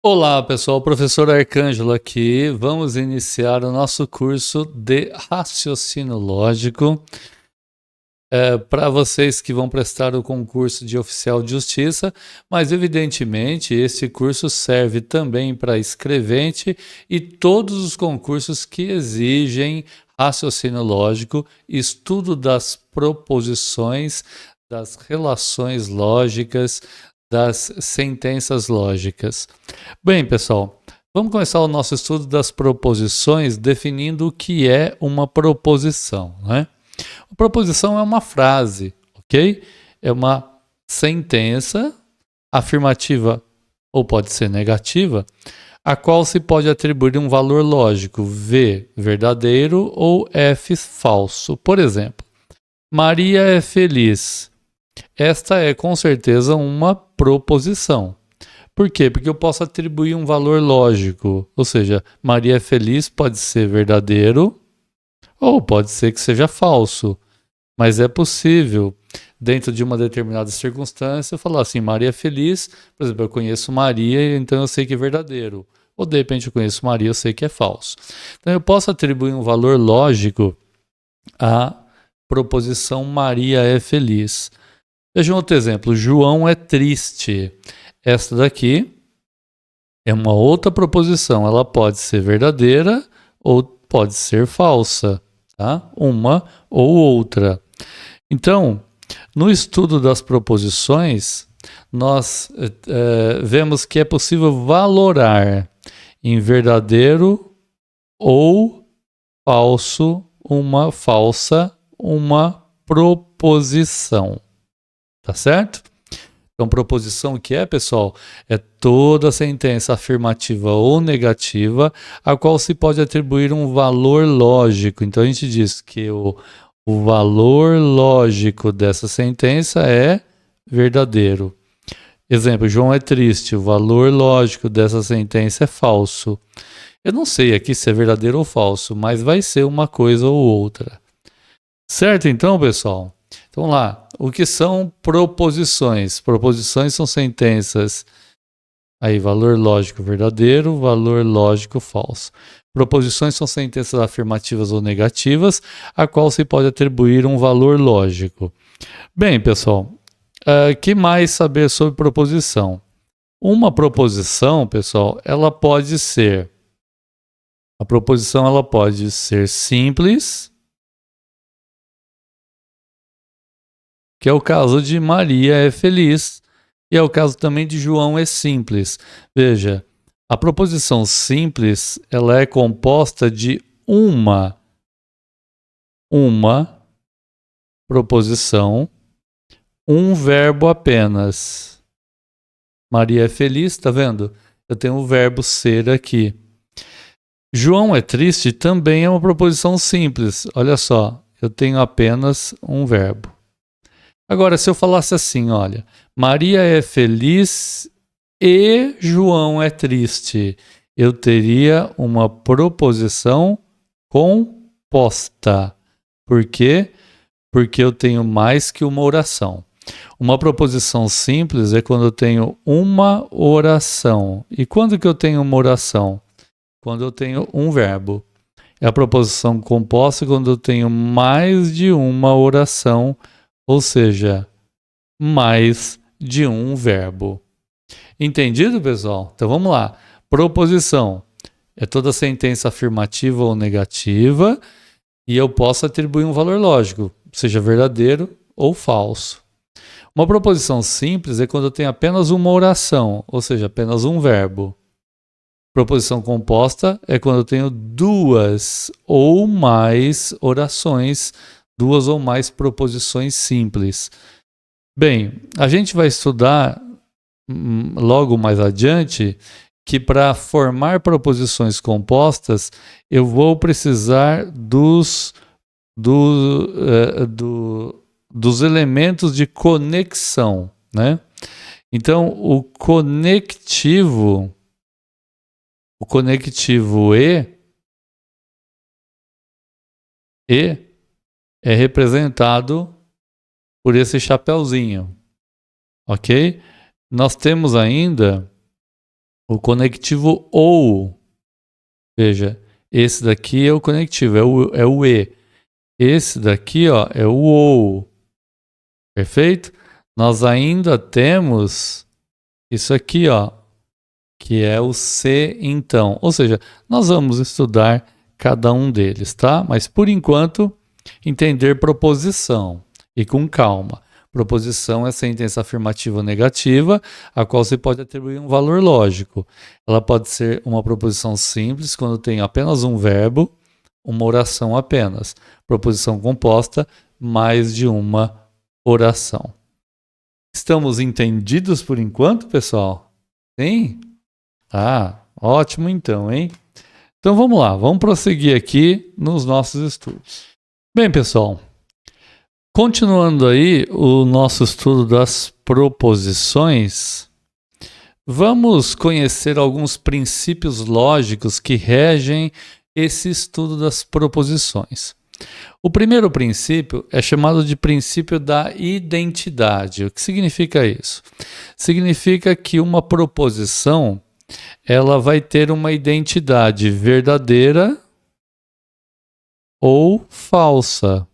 Olá, pessoal, professor Arcângelo aqui. Vamos iniciar o nosso curso de raciocínio lógico. Para vocês que vão prestar o concurso de oficial de justiça, mas evidentemente esse curso serve também para escrevente e todos os concursos que exigem raciocínio lógico, estudo das proposições, das relações lógicas, das sentenças lógicas. Bem, pessoal, vamos começar o nosso estudo das proposições definindo o que é uma proposição, né? A proposição é uma frase, ok? É uma sentença afirmativa ou pode ser negativa, a qual se pode atribuir um valor lógico, V verdadeiro ou F falso. Por exemplo, Maria é feliz. Esta é com certeza uma proposição. Por quê? Porque eu posso atribuir um valor lógico, ou seja, Maria é feliz pode ser verdadeiro ou pode ser que seja falso. Mas é possível, dentro de uma determinada circunstância, falar assim: Maria é feliz, por exemplo, eu conheço Maria, então eu sei que é verdadeiro. Ou de repente eu conheço Maria, eu sei que é falso. Então eu posso atribuir um valor lógico à proposição Maria é feliz. Veja um outro exemplo: João é triste. Esta daqui é uma outra proposição. Ela pode ser verdadeira ou pode ser falsa, tá? Uma ou outra. Então, no estudo das proposições, nós vemos que é possível valorar em verdadeiro ou falso uma proposição, tá certo? Então, proposição o que é, pessoal? É toda sentença afirmativa ou negativa a qual se pode atribuir um valor lógico. Então, a gente diz que o valor lógico dessa sentença é verdadeiro. Exemplo, João é triste. O valor lógico dessa sentença é falso. Eu não sei aqui se é verdadeiro ou falso, mas vai ser uma coisa ou outra. Certo, então, pessoal? Então, vamos lá. O que são proposições? Proposições são sentenças. Aí, valor lógico verdadeiro, valor lógico falso. Proposições são sentenças afirmativas ou negativas, a qual se pode atribuir um valor lógico. Bem, pessoal, que mais saber sobre proposição? Uma proposição, pessoal, a proposição ela pode ser simples, que é o caso de Maria é feliz, e é o caso também de João é simples. Veja, a proposição simples, ela é composta de uma proposição, um verbo apenas. Maria é feliz, tá vendo? Eu tenho o verbo ser aqui. João é triste também é uma proposição simples. Olha só, eu tenho apenas um verbo. Agora, se eu falasse assim, olha, Maria é feliz e João é triste, eu teria uma proposição composta. Por quê? Porque eu tenho mais que uma oração. Uma proposição simples é quando eu tenho uma oração. E quando que eu tenho uma oração? Quando eu tenho um verbo. É a proposição composta quando eu tenho mais de uma oração, ou seja, mais de um verbo. Entendido, pessoal? Então vamos lá. Proposição é toda sentença afirmativa ou negativa e eu posso atribuir um valor lógico, seja verdadeiro ou falso. Uma proposição simples é quando eu tenho apenas uma oração, ou seja, apenas um verbo. Proposição composta é quando eu tenho duas ou mais orações, duas ou mais proposições simples. Bem, a gente vai estudar logo mais adiante que para formar proposições compostas eu vou precisar dos elementos de conexão, né? Então o conectivo e é representado por esse chapeuzinho, ok? Nós temos ainda O conectivo ou. Veja, esse daqui é o conectivo, é o e. Esse daqui, ó, é o ou. Perfeito? Nós ainda temos isso aqui, ó, que é o se então. Ou seja, nós vamos estudar cada um deles, tá? Mas por enquanto, entender proposição e com calma. Proposição é sentença afirmativa ou negativa, a qual você pode atribuir um valor lógico. Ela pode ser uma proposição simples, quando tem apenas um verbo, uma oração apenas. Proposição composta, mais de uma oração. Estamos entendidos por enquanto, pessoal? Sim? Ah, ótimo então, hein? Então vamos lá, vamos prosseguir aqui nos nossos estudos. Bem, pessoal, continuando aí o nosso estudo das proposições, vamos conhecer alguns princípios lógicos que regem esse estudo das proposições. O primeiro princípio é chamado de princípio da identidade. O que significa isso? Significa que uma proposição ela vai ter uma identidade verdadeira ou falsa.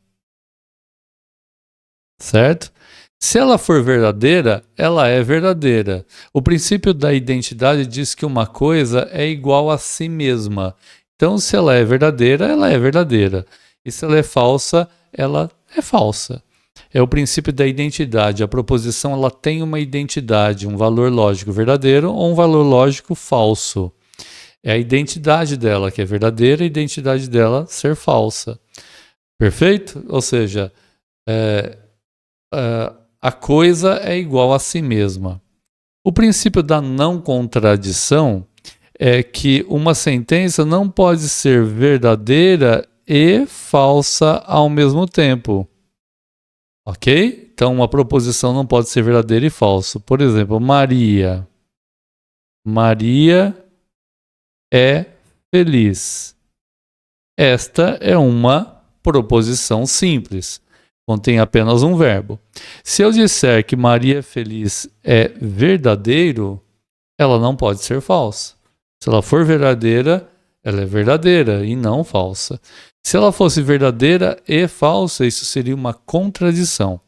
Certo? Se ela for verdadeira, ela é verdadeira. O princípio da identidade diz que uma coisa é igual a si mesma. Então, se ela é verdadeira, ela é verdadeira. E se ela é falsa, ela é falsa. É o princípio da identidade. A proposição ela tem uma identidade, um valor lógico verdadeiro ou um valor lógico falso. É a identidade dela que é verdadeira e a identidade dela ser falsa. Perfeito? Ou seja, a coisa é igual a si mesma. O princípio da não contradição é que uma sentença não pode ser verdadeira e falsa ao mesmo tempo. Ok? Então, uma proposição não pode ser verdadeira e falsa. Por exemplo, Maria. Maria é feliz. Esta é uma proposição simples. Contém apenas um verbo. Se eu disser que Maria é feliz é verdadeiro, ela não pode ser falsa. Se ela for verdadeira, ela é verdadeira e não falsa. Se ela fosse verdadeira e falsa, isso seria uma contradição.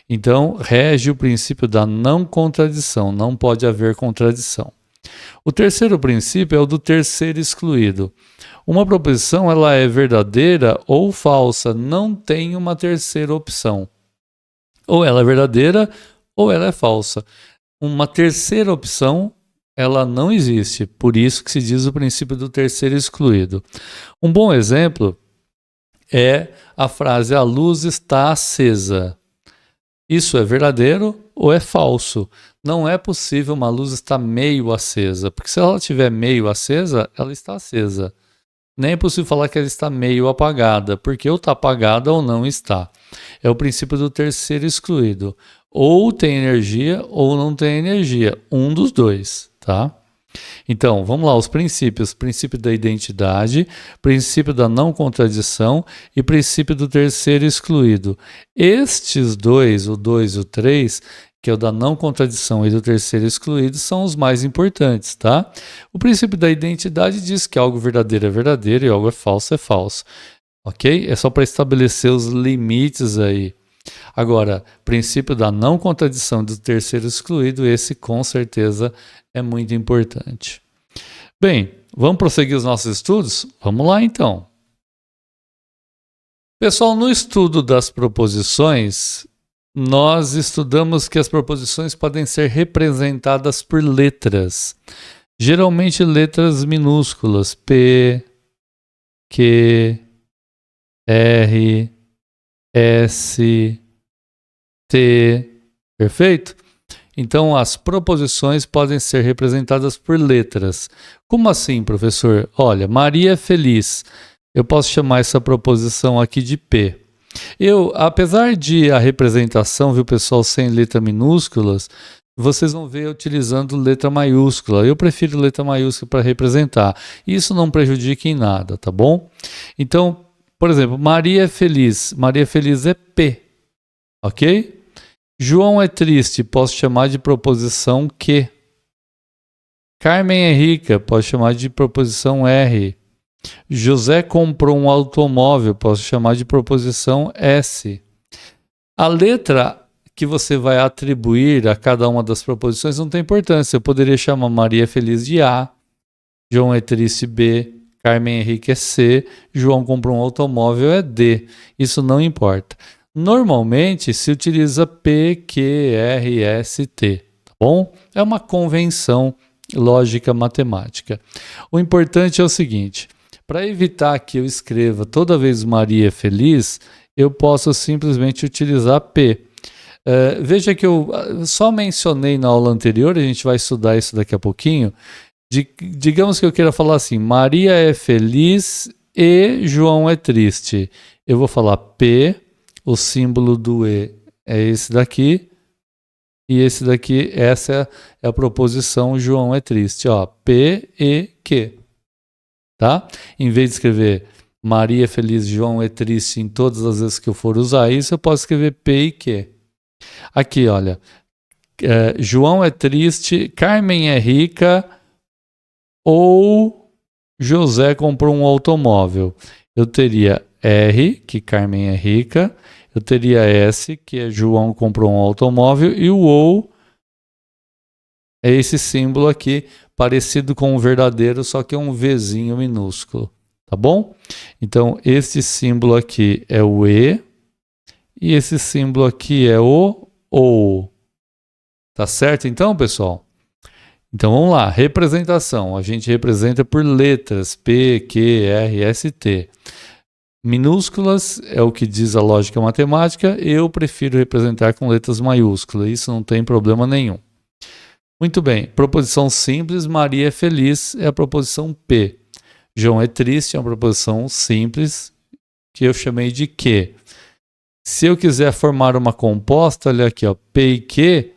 Então, rege o princípio da não contradição. Não pode haver contradição. O terceiro princípio é o do terceiro excluído. Uma proposição ela é verdadeira ou falsa, não tem uma terceira opção. Ou ela é verdadeira ou ela é falsa. Uma terceira opção ela não existe, por isso que se diz o princípio do terceiro excluído. Um bom exemplo é a frase a luz está acesa. Isso é verdadeiro ou é falso? Não é possível uma luz estar meio acesa, porque se ela estiver meio acesa, ela está acesa. Nem é possível falar que ela está meio apagada, porque ou está apagada ou não está. É o princípio do terceiro excluído. Ou tem energia ou não tem energia. Um dos dois, tá? Então, vamos lá, os princípios. Princípio da identidade, princípio da não contradição e princípio do terceiro excluído. Estes dois, o 2 e o 3, que é o da não contradição e do terceiro excluído, são os mais importantes, tá? O princípio da identidade diz que algo verdadeiro é verdadeiro e algo é falso, ok? É só para estabelecer os limites aí. Agora, princípio da não contradição e do terceiro excluído, esse com certeza é muito importante. Bem, vamos prosseguir os nossos estudos? Vamos lá então. Pessoal, no estudo das proposições, nós estudamos que as proposições podem ser representadas por letras. Geralmente letras minúsculas, P, Q, R, S, T, perfeito? Então, as proposições podem ser representadas por letras. Como assim, professor? Olha, Maria é feliz. Eu posso chamar essa proposição aqui de P. Apesar de a representação, viu, pessoal, sem letra minúsculas, vocês vão ver utilizando letra maiúscula. Eu prefiro letra maiúscula para representar. Isso não prejudica em nada, tá bom? Então, por exemplo, Maria é feliz. Maria feliz é P, ok? João é triste, posso chamar de proposição que. Carmen é rica, posso chamar de proposição R. José comprou um automóvel, posso chamar de proposição S. A letra que você vai atribuir a cada uma das proposições não tem importância. Eu poderia chamar Maria Feliz de A, João é triste B, Carmen Henrique é C, João comprou um automóvel é D. Isso não importa. Normalmente se utiliza P, Q, R, S, T, tá bom? É uma convenção lógica matemática. O importante é o seguinte, para evitar que eu escreva toda vez Maria é feliz, eu posso simplesmente utilizar P. Veja que eu só mencionei na aula anterior, a gente vai estudar isso daqui a pouquinho. Digamos que eu queira falar assim, Maria é feliz e João é triste. Eu vou falar P, o símbolo do E é esse daqui, e esse daqui, essa é a proposição João é triste. Ó, P, E, Q. Tá? Em vez de escrever Maria é feliz, João é triste em todas as vezes que eu for usar isso, eu posso escrever P e Q. Aqui, olha, João é triste, Carmen é rica ou José comprou um automóvel. Eu teria R, que Carmen é rica, eu teria S, que é João comprou um automóvel, e o ou é esse símbolo aqui, parecido com o verdadeiro, só que é um Vzinho minúsculo, tá bom? Então, esse símbolo aqui é o E, e esse símbolo aqui é o OU. Tá certo então, pessoal? Então, vamos lá. Representação. A gente representa por letras P, Q, R, S, T. Minúsculas é o que diz a lógica matemática. Eu prefiro representar com letras maiúsculas. Isso não tem problema nenhum. Muito bem. Proposição simples. Maria é feliz é a proposição P. João é triste é uma proposição simples que eu chamei de Q. Se eu quiser formar uma composta, olha aqui, ó, P e Q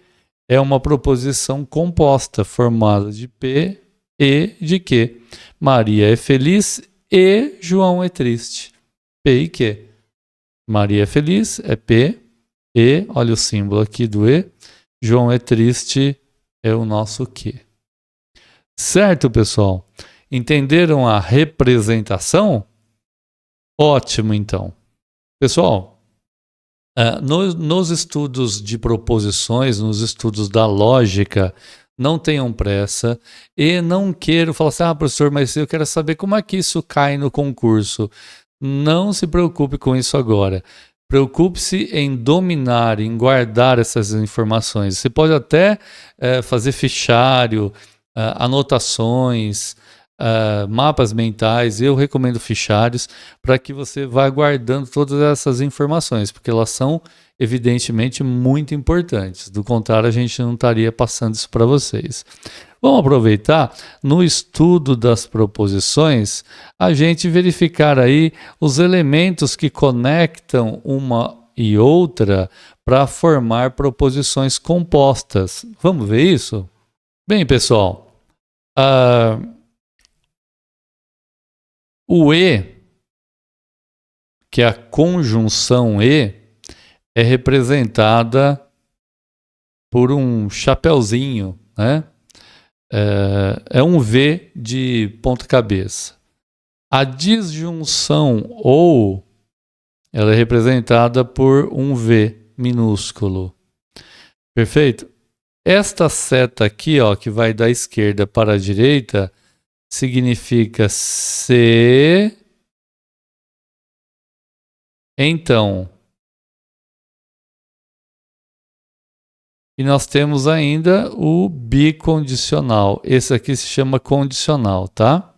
é uma proposição composta formada de P e de Q. Maria é feliz e João é triste. P e Q. Maria é feliz é P e, olha o símbolo aqui do E. João é triste é o nosso Q. Certo, pessoal? Entenderam a representação? Ótimo, então. Pessoal, nos estudos de proposições, nos estudos da lógica, não tenham pressa e não quero falar assim, professor, mas eu quero saber como é que isso cai no concurso. Não se preocupe com isso agora. Preocupe-se em dominar, em guardar essas informações. Você pode até fazer fichário, anotações, mapas mentais. Eu recomendo fichários para que você vá guardando todas essas informações, porque elas são evidentemente muito importantes. Do contrário, a gente não estaria passando isso para vocês. Vamos aproveitar no estudo das proposições a gente verificar aí os elementos que conectam uma e outra para formar proposições compostas. Vamos ver isso? Bem, pessoal, o E, que é a conjunção E, é representada por um chapeuzinho, né? É um V de ponta cabeça. A disjunção OU, ela é representada por um V minúsculo. Perfeito? Esta seta aqui, ó, que vai da esquerda para a direita, significa C. Então, e nós temos ainda o bicondicional. Esse aqui se chama condicional, tá?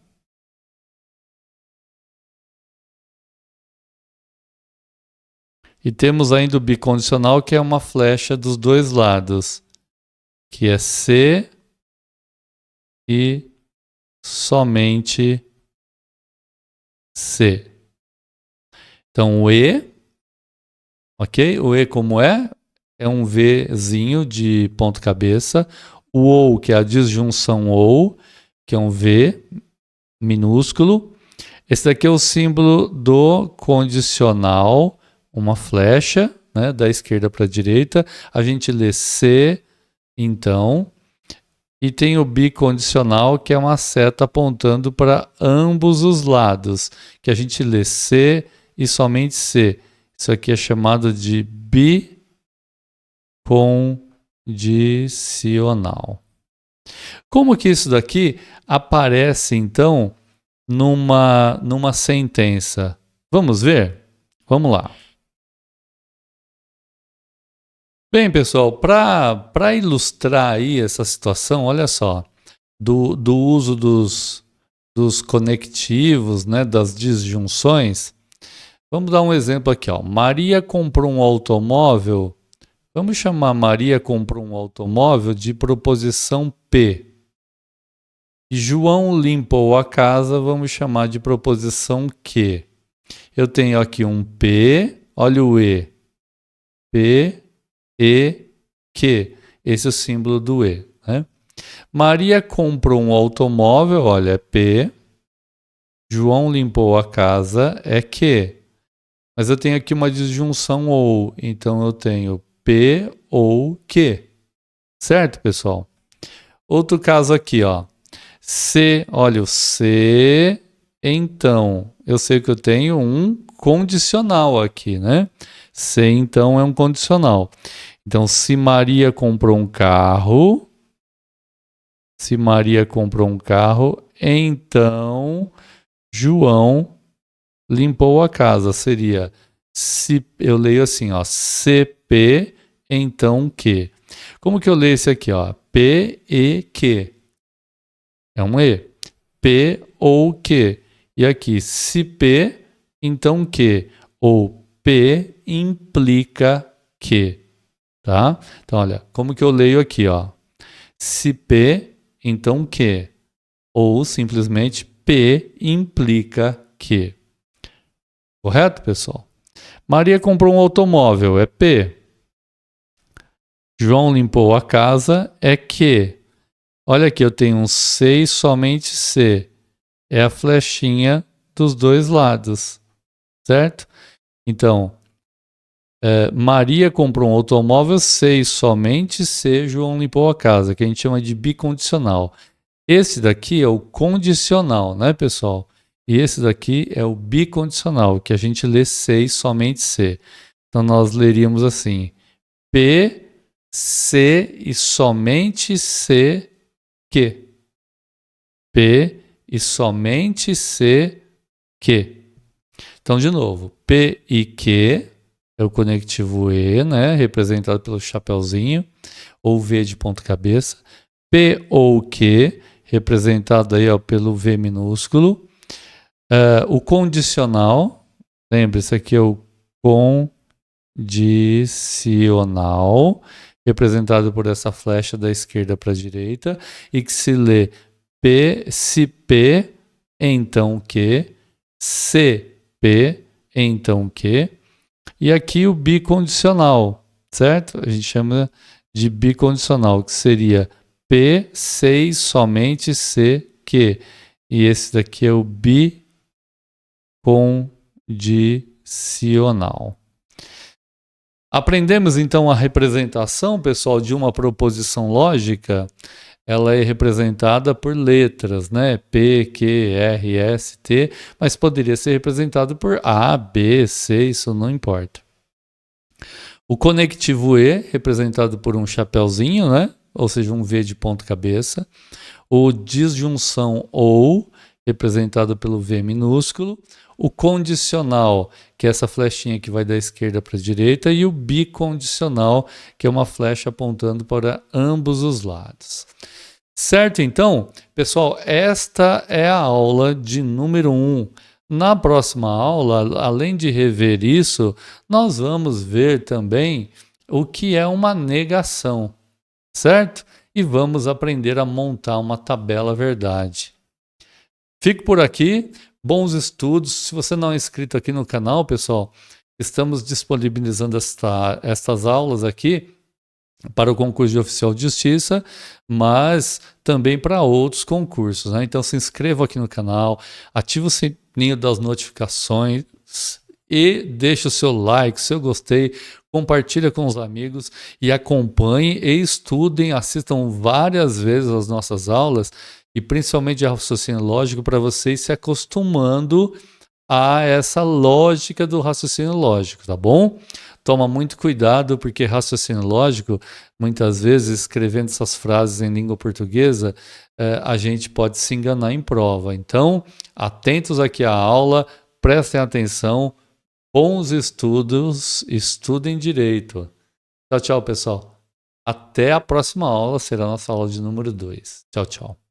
E temos ainda o bicondicional, que é uma flecha dos dois lados, que é C e somente C. Então, o E, ok? O E como é? É um Vzinho de ponta cabeça. O OU, que é a disjunção OU, que é um V minúsculo. Esse daqui é o símbolo do condicional, uma flecha, né, da esquerda para a direita. A gente lê C, então. E tem o bicondicional, que é uma seta apontando para ambos os lados, que a gente lê C e somente C. Isso aqui é chamado de bicondicional. Como que isso daqui aparece, então, numa sentença? Vamos ver? Vamos lá. Bem, pessoal, para ilustrar aí essa situação, olha só, do uso dos conectivos, né, das disjunções, vamos dar um exemplo aqui, ó. Maria comprou um automóvel, vamos chamar Maria comprou um automóvel de proposição P. E João limpou a casa, vamos chamar de proposição Q. Eu tenho aqui um P, olha o E, P, E, Q. Esse é o símbolo do E, né? Maria comprou um automóvel, olha, é P. João limpou a casa, é Q. Mas eu tenho aqui uma disjunção ou, então eu tenho P ou Q. Certo, pessoal? Outro caso aqui, ó. C, olha, o C, então, eu sei que eu tenho um condicional aqui, né? C, então, é um condicional. Então, se Maria comprou um carro, então João limpou a casa. Seria, se eu leio assim, ó, CP, então Q. Como que eu leio esse aqui, ó? P, E, Q. É um E. P ou Q. E aqui, se P, então Q. Ou P implica Q. Tá? Então, olha, como que eu leio aqui, ó? Se P, então Q. Ou simplesmente P implica Q. Correto, pessoal? Maria comprou um automóvel, é P. João limpou a casa, é Q. Olha aqui, eu tenho um C e somente C. É a flechinha dos dois lados, certo? Então, Maria comprou um automóvel, C e somente C. João limpou a casa, que a gente chama de bicondicional. Esse daqui é o condicional, né, pessoal? E esse daqui é o bicondicional, que a gente lê C e somente C. Então, nós leríamos assim, P, C e somente C, Q. P e somente C, Q. Então, de novo, P e Q é o conectivo E, né, representado pelo chapeuzinho, ou V de ponta cabeça. P ou Q, representado aí ó, pelo V minúsculo. O condicional, lembre-se aqui é o condicional, representado por essa flecha da esquerda para a direita, e que se lê P, se P, então Q, se P, então Q, e aqui o bicondicional, certo? A gente chama de bicondicional, que seria P, C e somente C, Q. E esse daqui é o bicondicional. Aprendemos então a representação, pessoal, de uma proposição lógica. Ela é representada por letras, né? P, Q, R, S, T, mas poderia ser representado por A, B, C, isso não importa. O conectivo E, representado por um chapeuzinho, né? Ou seja, um V de ponta cabeça. O disjunção ou, representado pelo V minúsculo. O condicional, que é essa flechinha que vai da esquerda para a direita. E o bicondicional, que é uma flecha apontando para ambos os lados. Certo, então, pessoal, esta é a aula de número 1. Na próxima aula, além de rever isso, nós vamos ver também o que é uma negação, certo? E vamos aprender a montar uma tabela verdade. Fico por aqui, bons estudos. Se você não é inscrito aqui no canal, pessoal, estamos disponibilizando estas aulas aqui para o concurso de oficial de justiça, mas também para outros concursos, né? Então se inscreva aqui no canal, ative o sininho das notificações e deixe o seu like, seu gostei, compartilha com os amigos e acompanhem e estudem, assistam várias vezes as nossas aulas e principalmente de raciocínio lógico para vocês se acostumando a essa lógica do raciocínio lógico, tá bom? Toma muito cuidado, porque raciocínio lógico, muitas vezes, escrevendo essas frases em língua portuguesa, a gente pode se enganar em prova. Então, atentos aqui à aula, prestem atenção, bons estudos, estudem direito. Tchau, tchau, pessoal. Até a próxima aula, será a nossa aula de número 2. Tchau, tchau.